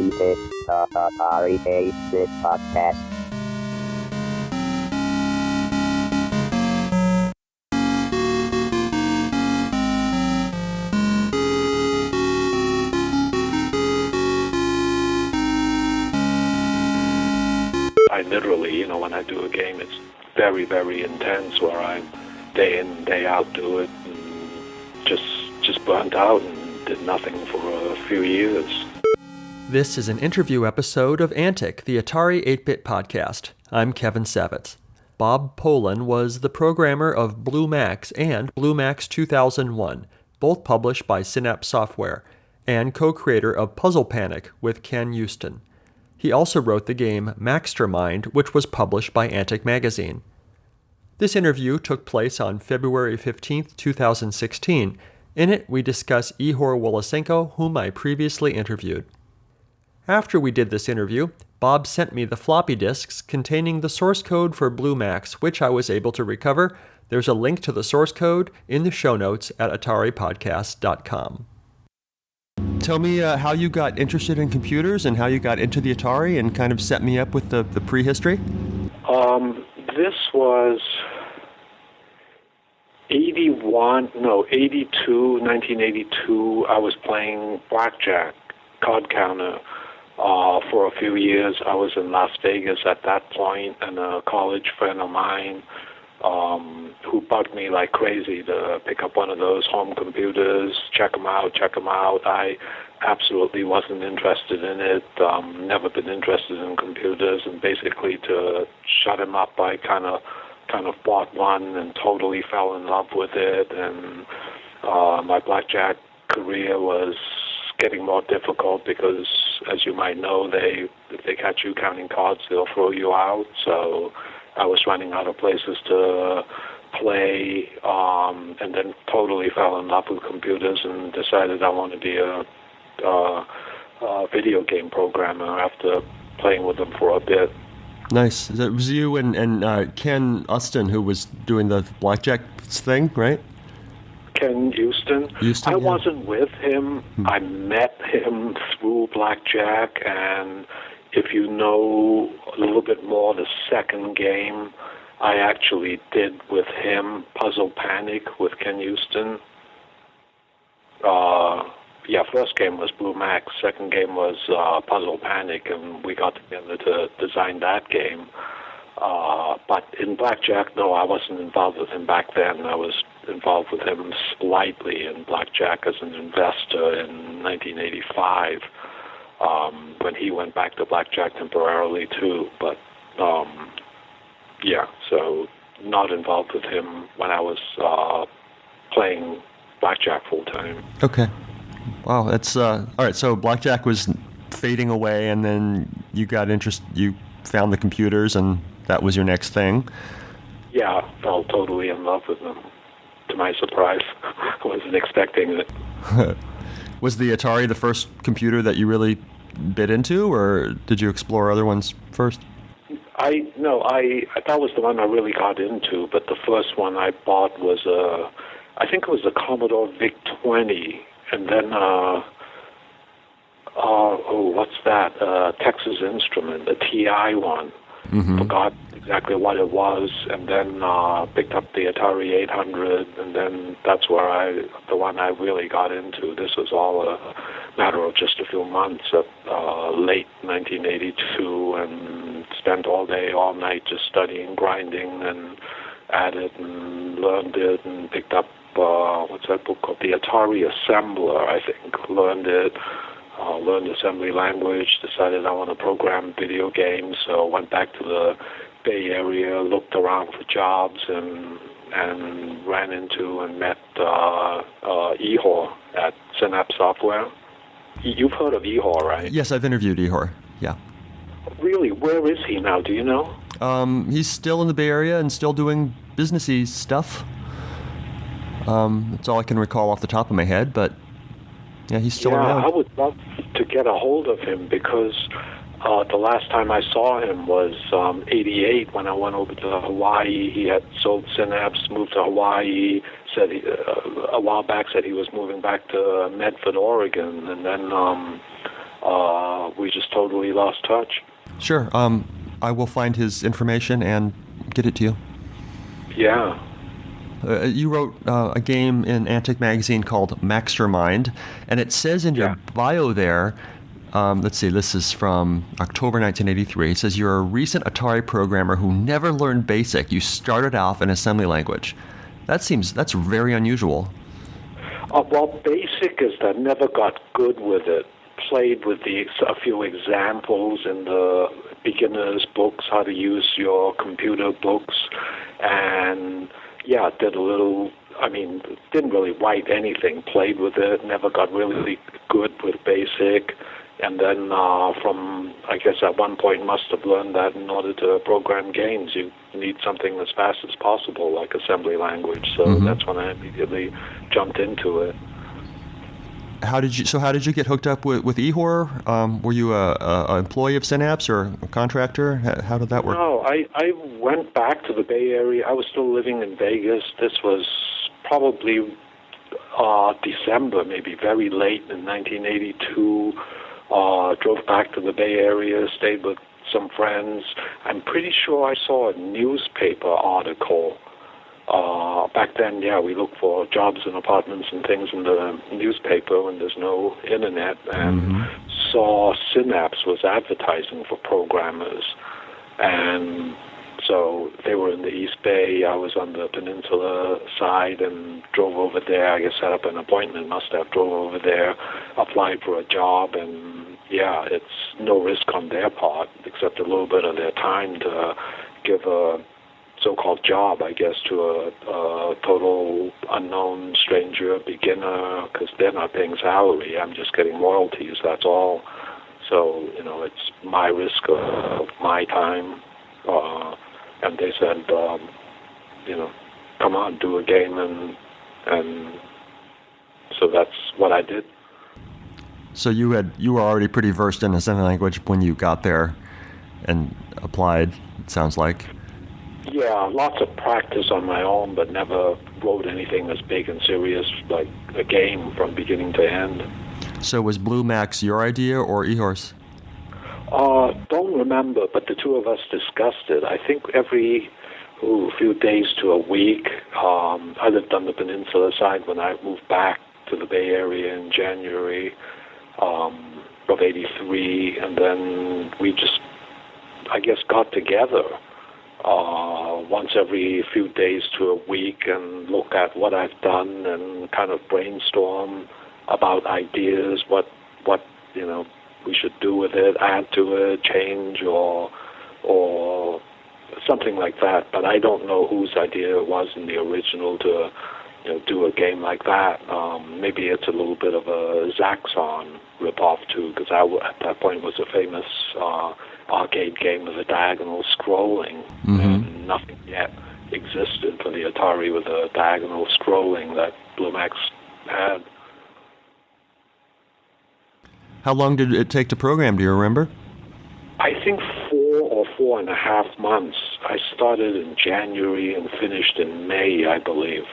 8-bit, Atari 8-bit podcast. I literally, when I do a game, it's very, very intense where I day in, day out do it and just burnt out and did nothing for a few years. This is an interview episode of Antic, the Atari 8-bit podcast. I'm Kevin Savitz. Bob Polin was the programmer of Blue Max and Blue Max 2001, both published by Synapse Software, and co-creator of Puzzle Panic with Ken Uston. He also wrote the game Maxter Mind, which was published by Antic magazine. This interview took place on February 15, 2016. In it, we discuss Ihor Wolosenko, whom I previously interviewed. After we did this interview, Bob sent me the floppy disks containing the source code for Blue Max, which I was able to recover. There's a link to the source code in the show notes at ataripodcast.com. Tell me how you got interested in computers and how you got into the Atari and kind of set me up with the prehistory. This was 1982. I was playing blackjack, card counter, for a few years. I was in Las Vegas at that point, and a college friend of mine who bugged me like crazy to pick up one of those home computers, check them out. I absolutely wasn't interested in it, never been interested in computers, and basically to shut him up, I kind of bought one and totally fell in love with it, and my blackjack career was getting more difficult because, as you might know, if they catch you counting cards, they'll throw you out, so I was running out of places to play, and then totally fell in love with computers and decided I want to be a video game programmer after playing with them for a bit. Nice. It was you and Ken Uston who was doing the blackjack thing, right? Ken Uston? I wasn't with him. I met him through blackjack, and if you know a little bit more, the second game I actually did with him, Puzzle Panic with Ken Uston. First game was Blue Max, second game was Puzzle Panic, and we got together to design that game. But in blackjack, no, I wasn't involved with him back then. I was involved with him slightly in blackjack as an investor in 1985. When he went back to blackjack temporarily too, but so not involved with him when I was playing blackjack full time. Okay, wow, that's all right. So blackjack was fading away, and then you found the computers, and that was your next thing. Yeah, fell totally in love with them. To my surprise, I wasn't expecting it. Was the Atari the first computer that you really bit into, or did you explore other ones first? That was the one I really got into, but the first one I bought was I think it was a Commodore VIC-20, and then what's that? Texas Instrument, a TI one. Mm-hmm. Forgot exactly what it was, and then picked up the Atari 800, and then that's the one I really got into. This was all a matter of just a few months of late 1982, and spent all day, all night just studying, grinding, and at it, and learned it, and picked up, what's that book called? The Atari Assembler, I think. Learned it. Learned assembly language, decided I want to program video games, so went back to the Bay Area, looked around for jobs, and ran into and met Ihor at Synapse Software. You've heard of Ihor, right? Yes, I've interviewed Ihor, yeah. Really? Where is he now? Do you know? He's still in the Bay Area and still doing businessy stuff. That's all I can recall off the top of my head, but yeah, he's still around. I would love to get a hold of him because the last time I saw him was 88 when I went over to Hawaii. He had sold Synapse, moved to Hawaii, said a while back said he was moving back to Medford, Oregon, and then we we just totally lost touch. Sure. I will find his information and get it to you. Yeah. You wrote a game in Antic magazine called Maxter Mind, and it says in your bio there, let's see, this is from October 1983. It says you're a recent Atari programmer who never learned BASIC. You started off in assembly language. That's very unusual. Well, BASIC is that never got good with it. Played with a few examples in the beginner's books, how to use your computer books, and did a little. Didn't really write anything. Played with it, never got really good with BASIC, and then I guess at one point must have learned that in order to program games, you need something as fast as possible, like assembly language. So that's when I immediately jumped into it. How did you get hooked up with Ihor? Were you a employee of Synapse or a contractor? How did that work? No, I went back to the Bay Area. I was still living in Vegas. This was probably December, maybe very late in 1982. Drove back to the Bay Area, stayed with some friends. I'm pretty sure I saw a newspaper article. Back then, we looked for jobs and apartments and things in the newspaper when there's no internet, and saw Synapse was advertising for programmers. And so they were in the East Bay. I was on the peninsula side and drove over there. I guess set up an appointment, drove over there, applied for a job, and it's no risk on their part except a little bit of their time to give a so-called job, I guess, to a total unknown stranger, beginner, because they're not paying salary. I'm just getting royalties, that's all. So, it's my risk of my time. And they said, come on, do a game, and so that's what I did. So you were already pretty versed in assembly language when you got there and applied, it sounds like. Yeah, lots of practice on my own, but never wrote anything as big and serious like a game from beginning to end. So was Blue Max your idea or Ihor's? Don't remember, but the two of us discussed it. I think every few days to a week. I lived on the peninsula side when I moved back to the Bay Area in January of '83, and then we just, I guess, got together once every few days to a week and look at what I've done and kind of brainstorm about ideas, what we should do with it, add to it, change, or something like that. But I don't know whose idea it was in the original to do a game like that. Maybe it's a little bit of a Zaxxon ripoff too, because at that point was a famous arcade game with a diagonal scrolling, and nothing yet existed for the Atari with a diagonal scrolling that Blue Max had. How long did it take to program, do you remember? I think 4 or 4.5 months. I started in January and finished in May, I believe.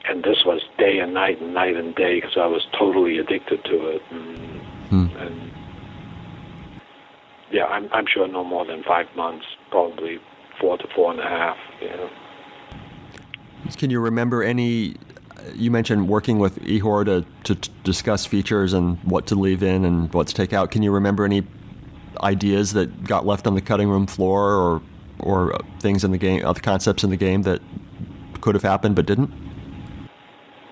And this was day and night and day, because I was totally addicted to it. And yeah, I'm sure no more than 5 months, probably 4 to 4.5. Can you remember any? You mentioned working with Ihor to discuss features and what to leave in and what to take out. Can you remember any ideas that got left on the cutting room floor, or things in the game, other concepts in the game that could have happened but didn't?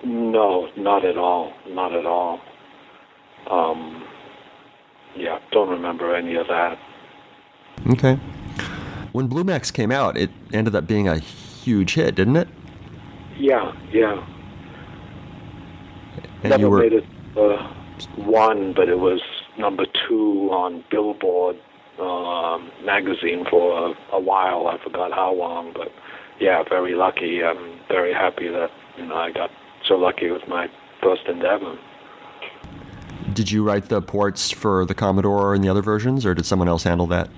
No, not at all. Not at all. Don't remember any of that. Okay. When Blue Max came out, it ended up being a huge hit, didn't it? Yeah. And Never made it one, but it was number 2 on Billboard magazine for a while. I forgot how long, but yeah, very lucky. I'm very happy that I got so lucky with my first endeavor. Did you write the ports for the Commodore and the other versions, or did someone else handle that?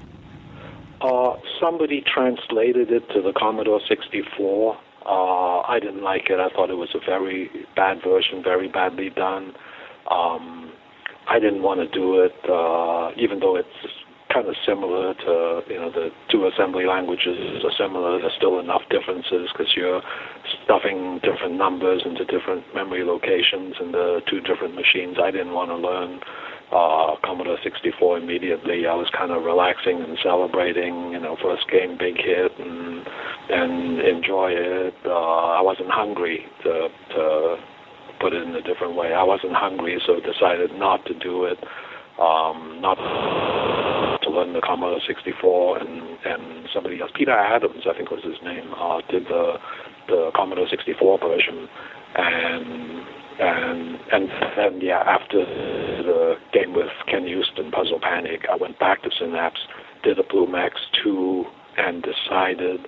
Somebody translated it to the Commodore 64. I didn't like it. I thought it was a very bad version, very badly done. I didn't want to do it, even though it's kind of similar to, the two assembly languages are similar. There's still enough differences because you're stuffing different numbers into different memory locations in the two different machines. I didn't want to learn Commodore 64 immediately. I was kind of relaxing and celebrating, first game, big hit, and enjoy it. I wasn't hungry to put it in a different way. I wasn't hungry, so decided not to do it. Not to learn the Commodore 64, and somebody else, Peter Adams, I think was his name, did the Commodore 64 version, and then after the game with Ken Uston, Puzzle Panic, I went back to Synapse, did a Blue Max 2, and decided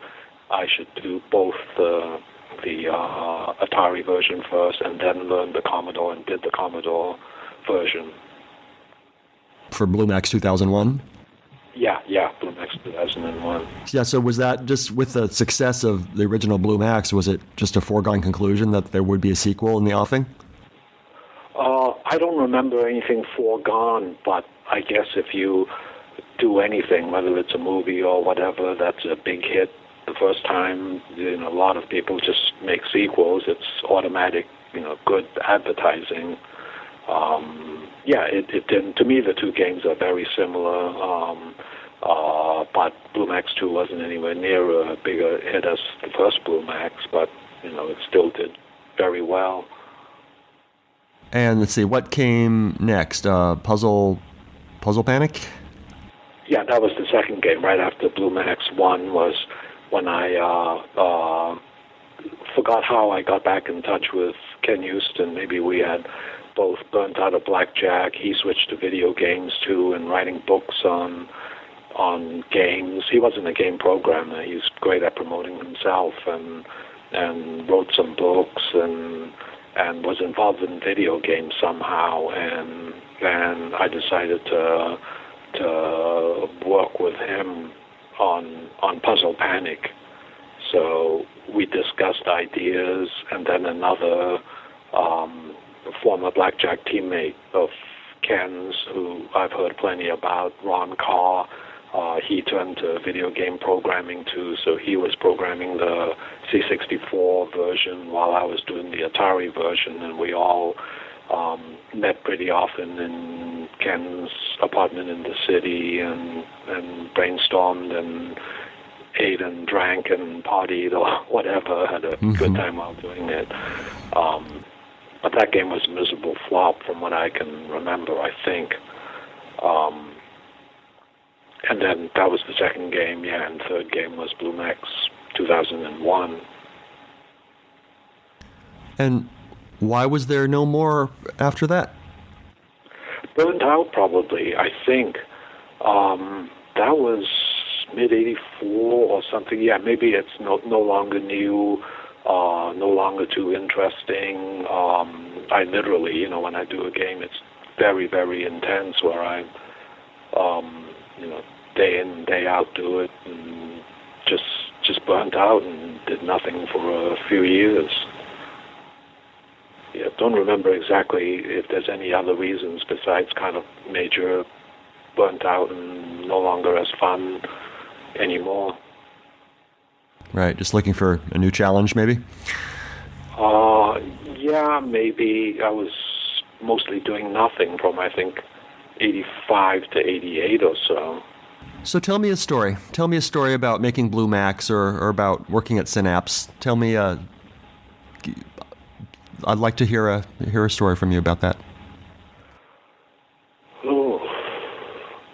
I should do both the Atari version first, and then learn the Commodore, and did the Commodore version. For Blue Max 2001? Yeah, Blue Max 2001. Yeah, so was that just with the success of the original Blue Max, was it just a foregone conclusion that there would be a sequel in the offing? I don't remember anything foregone, but I guess if you do anything, whether it's a movie or whatever, that's a big hit the first time, a lot of people just make sequels. It's automatic, good advertising. It didn't. To me, the two games are very similar, but Blue Max 2 wasn't anywhere near a bigger hit as the first Blue Max, but, it still did very well. And let's see, what came next? Puzzle Panic? Yeah, that was the second game. Right after Blue Max 1 was when I forgot how I got back in touch with Ken Uston. Maybe we had both burnt out of blackjack. He switched to video games too, and writing books on games. He wasn't a game programmer. He's great at promoting himself, and wrote some books and was involved in video games somehow. And I decided to work with him on Puzzle Panic. So we discussed ideas, and then another former blackjack teammate of Ken's, who I've heard plenty about, Ron Carr, he turned to video game programming too, so he was programming the C64 version while I was doing the Atari version, and we all met pretty often in Ken's apartment in the city and brainstormed and ate and drank and partied or whatever, had a good time while doing it. But that game was a miserable flop from what I can remember, I think. And then that was the second game, and third game was Blue Max 2001. And why was there no more after that? Burnt out, probably, I think. That was mid-'84 or something. Yeah, maybe it's no longer new, no longer too interesting. I literally, when I do a game, it's very, very intense, where I, day in, day out do it, and just burnt out and did nothing for a few years. Yeah, don't remember exactly if there's any other reasons besides kind of major burnt out and no longer as fun anymore. Right, just looking for a new challenge, maybe? Yeah, maybe. I was mostly doing nothing from, I think, 85 to 88 or so. So tell me a story. Tell me a story about making Blue Max or about working at Synapse. Tell me, I'd like to hear a story from you about that. Oh,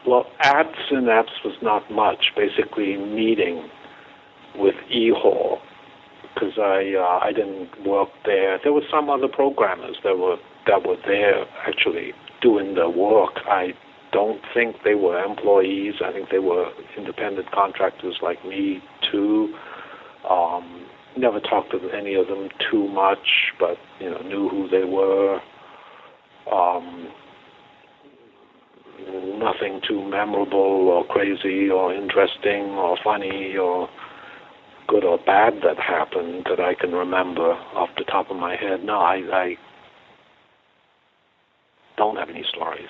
well, at Synapse was not much. Basically, meeting with Ihor, because I didn't work there. There were some other programmers that were there actually doing the work. I don't think they were employees. I think they were independent contractors like me too. Never talked to any of them too much, but knew who they were. Nothing too memorable or crazy or interesting or funny or good or bad that happened that I can remember off the top of my head. No, I don't have any stories.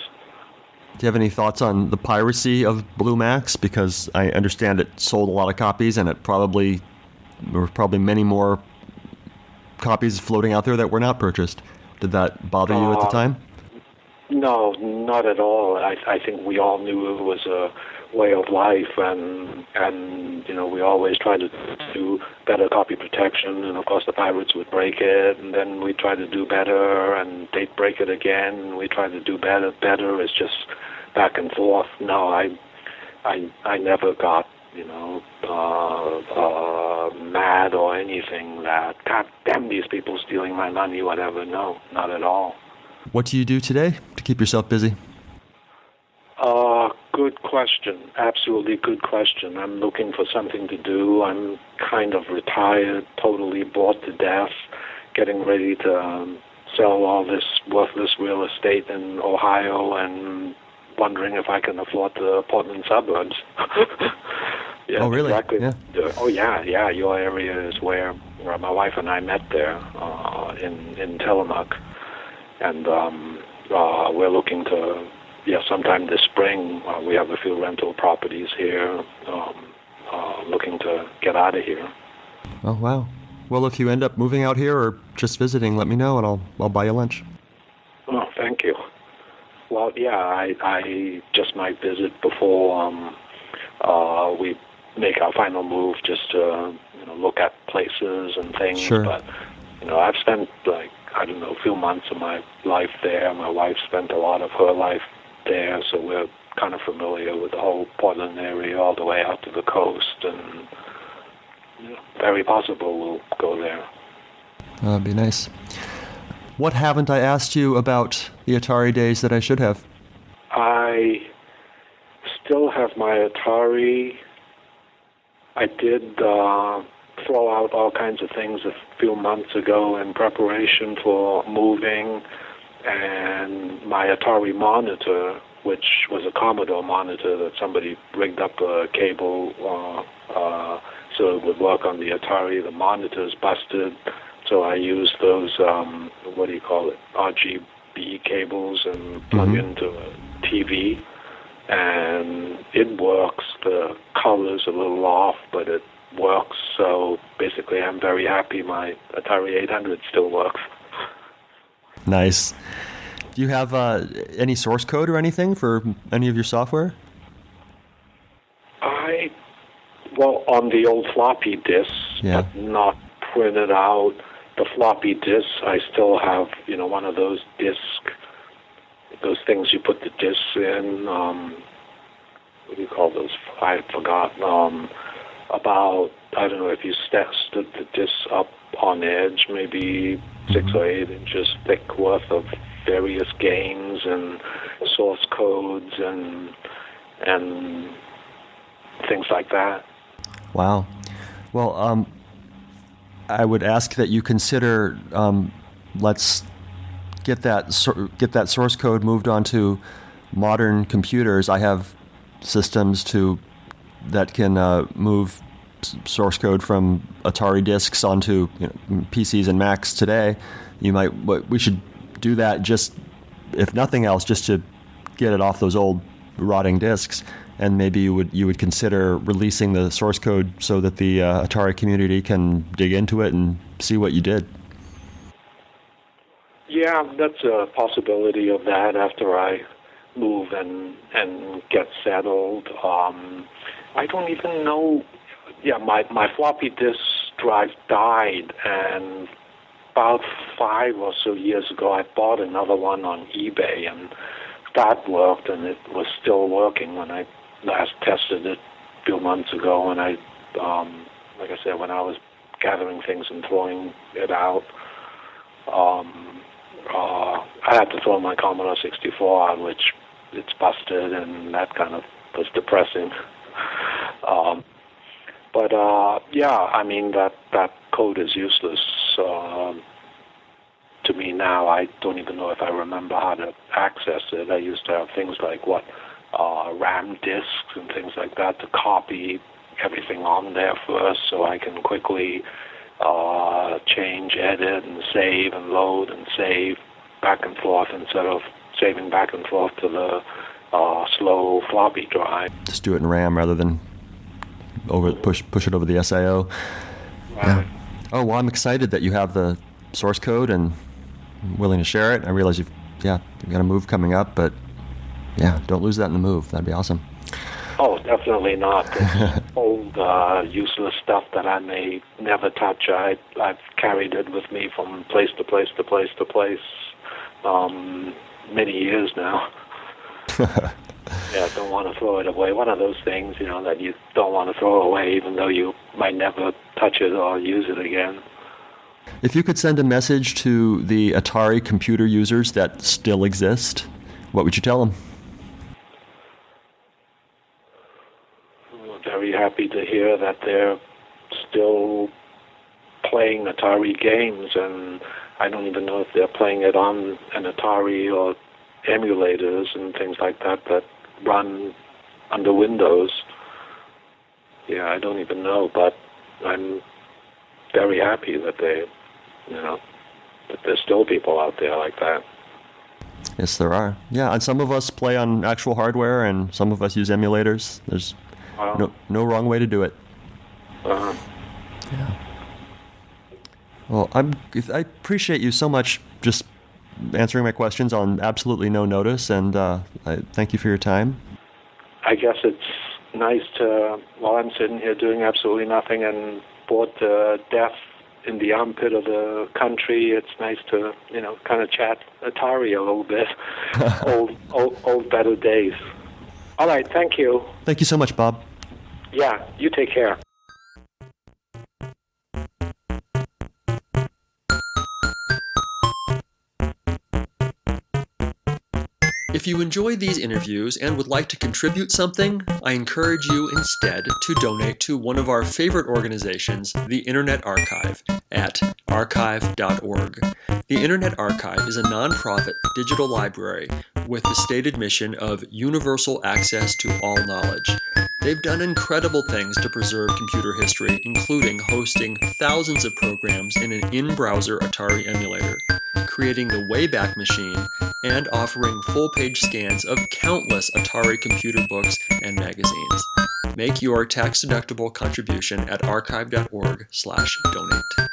Do you have any thoughts on the piracy of Blue Max? Because I understand it sold a lot of copies, and there were probably many more copies floating out there that were not purchased. Did that bother you at the time? No, not at all. I think we all knew it was a way of life, and we always tried to do better copy protection, and of course the pirates would break it, and then we tried to do better, and they'd break it again, and we tried to do better. It's just back and forth. No, I never got mad or anything that, God damn these people stealing my money, whatever. No, not at all. What do you do today to keep yourself busy? Good question. Absolutely good question. I'm looking for something to do. I'm kind of retired, totally bored to death, getting ready to sell all this worthless real estate in Ohio and wondering if I can afford the Portland suburbs. Yeah, oh, really? Exactly. Yeah. Yeah. Your area is where my wife and I met there in Tillamook. And we're looking to, sometime this spring, we have a few rental properties here, looking to get out of here. Oh, wow. Well, if you end up moving out here or just visiting, let me know and I'll buy you lunch. Oh, thank you. Well, yeah, I just might visit before we make our final move, just to look at places and things. Sure. But I've spent a few months of my life there. My wife spent a lot of her life there, so we're kind of familiar with the whole Portland area all the way out to the coast, and very possible we'll go there. That'd be nice. What haven't I asked you about the Atari days that I should have? I still have my Atari. I did throw out all kinds of things a few months ago in preparation for moving, and my Atari monitor, which was a Commodore monitor that somebody rigged up a cable so it would work on the Atari. The monitor's busted, so I used those, RGB cables and plug into a TV, and it works. The color's a little off, but it works. So basically I'm very happy my Atari 800 still works. Nice. Do you have any source code or anything for any of your software? On the old floppy disks, yeah. But not printed out. The floppy disks, I still have, one of those those things you put the disks in. What do you call those? I forgot. About, I don't know, if you stood the discs up on edge, maybe 6 or 8 inches thick worth of various games and source codes and things like that. Wow. Well, I would ask that you consider, let's get that source code moved onto modern computers. I have systems that can move source code from Atari disks onto PCs and Macs today. We should do that, just if nothing else, just to get it off those old rotting disks. And maybe you would consider releasing the source code so that the Atari community can dig into it and see what you did. Yeah, that's a possibility of that after I move and get settled. I don't even know. Yeah, my floppy disk drive died, and about 5 or so years ago, I bought another one on eBay, and that worked, and it was still working when I last tested it a few months ago. And I, like I said, when I was gathering things and throwing it out, I had to throw my Commodore 64 out, which it's busted, and that kind of was depressing. But I mean, that code is useless to me now. I don't even know if I remember how to access it. I used to have things like RAM disks and things like that to copy everything on there first, so I can quickly change, edit, and save, and load and save back and forth instead of saving back and forth to the slow floppy drive. Just do it in RAM rather than push it over the SIO. Right. Yeah. Oh, well, I'm excited that you have the source code and willing to share it. I realize you've got a move coming up, but yeah, don't lose that in the move. That'd be awesome. Oh, definitely not. It's old, useless stuff that I may never touch. I've carried it with me from place to place to place to place many years now. Yeah, don't want to throw it away. One of those things, that you don't want to throw away, even though you might never touch it or use it again. If you could send a message to the Atari computer users that still exist, what would you tell them? I'm very happy to hear that they're still playing Atari games, and I don't even know if they're playing it on an Atari or emulators and things like that run under Windows. Yeah, I don't even know, but I'm very happy that that there's still people out there like that. Yes, there are. Yeah, and some of us play on actual hardware, and some of us use emulators. There's no wrong way to do it. Uh-huh. Yeah. Well, I appreciate you so much just answering my questions on absolutely no notice, and I thank you for your time. I guess it's nice to, while I'm sitting here doing absolutely nothing and bored to death in the armpit of the country, it's nice to, kind of chat Atari a little bit. old better days. All right, thank you. Thank you so much, Bob. Yeah, you take care. If you enjoy these interviews and would like to contribute something, I encourage you instead to donate to one of our favorite organizations, the Internet Archive, at archive.org. The Internet Archive is a nonprofit digital library with the stated mission of universal access to all knowledge. They've done incredible things to preserve computer history, including hosting thousands of programs in an in-browser Atari emulator, creating the Wayback Machine, and offering full-page scans of countless Atari computer books and magazines. Make your tax-deductible contribution at archive.org/donate.